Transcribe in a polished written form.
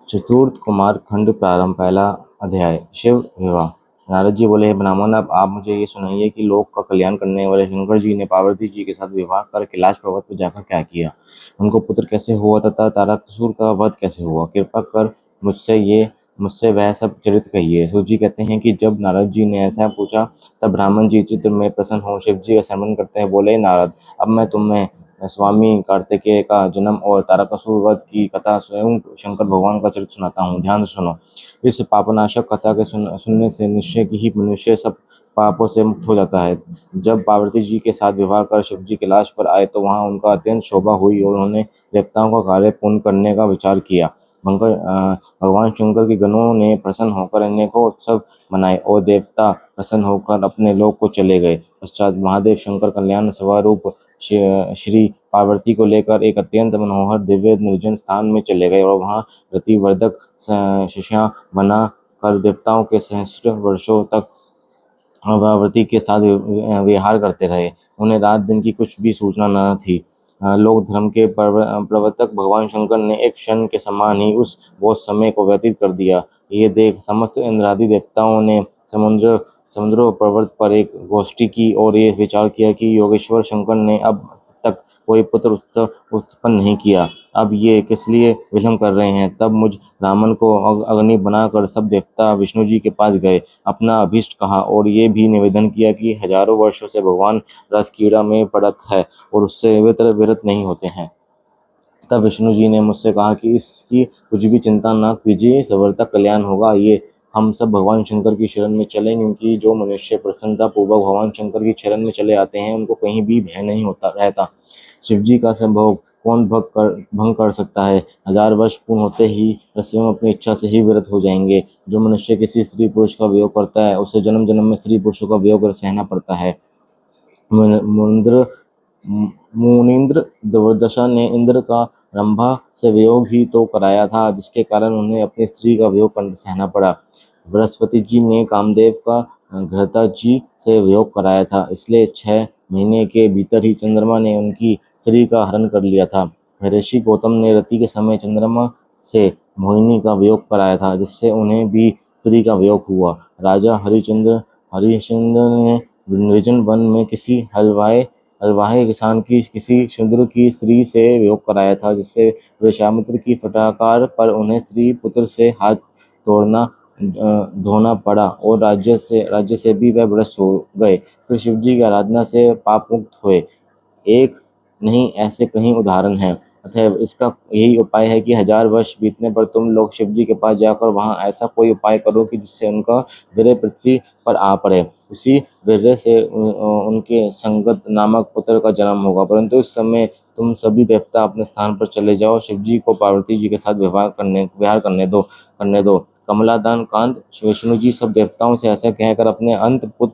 चतुर्थ कुमार खंड प्रारंभ पहला अध्याय शिव विवाह। नारद जी बोले, हे ब्राह्मण, अब आप मुझे ये सुनाइए कि लोक का कल्याण करने वाले शंकर जी ने पार्वती जी के साथ विवाह कर कैलाश पर्वत पर जाकर क्या किया, उनको पुत्र कैसे हुआ तथा तारकासुर का वध कैसे हुआ। कृपा कर मुझसे वह सब चरित्र कहिए। सूत जी कहते हैं कि जब नारद जी ने ऐसा पूछा तब ब्राह्मण जी चित्र में प्रसन्न हो शिव जी का स्मरण करते हैं बोले, नारद, अब मैं तुम्हें स्वामी कार्तिकेय का जन्म और तारकासुर वध की कथा स्वयं शंकर भगवान का चरित्र सुनाता हूँ। ध्यान से सुनो। इस पापनाशक कथा के सुनने से निश्चय की ही मनुष्य सब पापों से मुक्त हो जाता है। जब पार्वती जी के साथ विवाह कर शिव जी कैलाश पर आए तो वहां उनका अत्यंत शोभा हुई और उन्होंने देवताओं का कार्य पूर्ण करने का विचार किया। भगवान शंकर के गणों ने प्रसन्न होकर अनेकों उत्सव मनाए और देवता प्रसन्न होकर अपने लोक को चले गए। पश्चात महादेव शंकर कल्याण स्वरूप श्री पार्वती को लेकर एक अत्यंत मनोहर दिव्य निर्जन स्थान में चले गए और वहां रतिवर्धक शिष्या बना कर देवताओं के सहस्त्र वर्षों तक पार्वती के साथ विहार करते रहे। उन्हें रात दिन की कुछ भी सूचना न थी। लोक धर्म के प्रवर्तक भगवान शंकर ने एक क्षण के समान ही उस बहुत समय को व्यतीत कर दिया। ये देख समस्त इंद्रादि देवताओं ने समुद्र पर्वत पर एक गोष्ठी की और ये विचार किया कि योगेश्वर शंकर ने अब तक कोई पुत्र उत्पन्न नहीं किया, अब ये किस लिए विलंब कर रहे हैं। तब मुझ ब्राह्मण को अग्नि बनाकर सब देवता विष्णु जी के पास गए, अपना अभीष्ट कहा और ये भी निवेदन किया कि हजारों वर्षों से भगवान रस कीड़ा में पड़त है और उससे विरत नहीं होते हैं। तब विष्णु जी ने मुझसे कहा कि इसकी कुछ भी चिंता न कीजिए, सर्वथा कल्याण होगा। ये हम सब भगवान शंकर की शरण में चलें, क्योंकि जो मनुष्य प्रसन्नता पूर्वक भगवान शंकर की शरण में चले आते हैं उनको कहीं भी भय नहीं होता रहता। शिव जी का संभोग कौन भंग कर सकता है। हजार वर्ष पूर्ण होते ही स्वयं अपनी इच्छा से ही विरत हो जाएंगे। जो मनुष्य किसी स्त्री पुरुष का वियोग करता है उसे जन्म जन्म में स्त्री पुरुषों का वियोग सहना पड़ता है। मुनिंद्र मुनीन्द्र दुर्दशा ने इंद्र का रंभा से वियोग ही तो कराया था, जिसके कारण उन्हें अपनी स्त्री का वियोग सहना पड़ा। बृहस्पति जी ने कामदेव का घृता जी से वियोग कराया था, इसलिए 6 महीने के भीतर ही चंद्रमा ने उनकी स्त्री का हरण कर लिया था। ऋषि गौतम ने रति के समय चंद्रमा से मोहिनी का वियोग कराया था, जिससे उन्हें भी स्त्री का वियोग हुआ। राजा हरिश्चंद्र ने निर्जन वन में किसी हलवाई किसान की किसी शूद्र की स्त्री से वियोग कराया था, जिससे विश्वामित्र की फटकार पर उन्हें स्त्री पुत्र से हाथ धोना पड़ा और राज्य से भी वह भ्रष्ट हो गए। फिर शिव जी की आराधना से पाप मुक्त हुए। एक नहीं, ऐसे कई उदाहरण हैं। अतः इसका यही उपाय है कि हजार वर्ष बीतने पर तुम लोग शिव जी के पास जाकर वहां ऐसा कोई उपाय करो कि जिससे उनका वीर्य पृथ्वी पर आ पड़े। उसी वीर्य से उनके संगत नामक पुत्र का जन्म होगा। परंतु इस समय तुम सभी देवता अपने स्थान पर चले जाओ, शिव जी को पार्वती जी के साथ विहार करने दो। कमलादान कांत विष्णु जी सब देवताओं से ऐसा कहकर अपने अंत पुत्र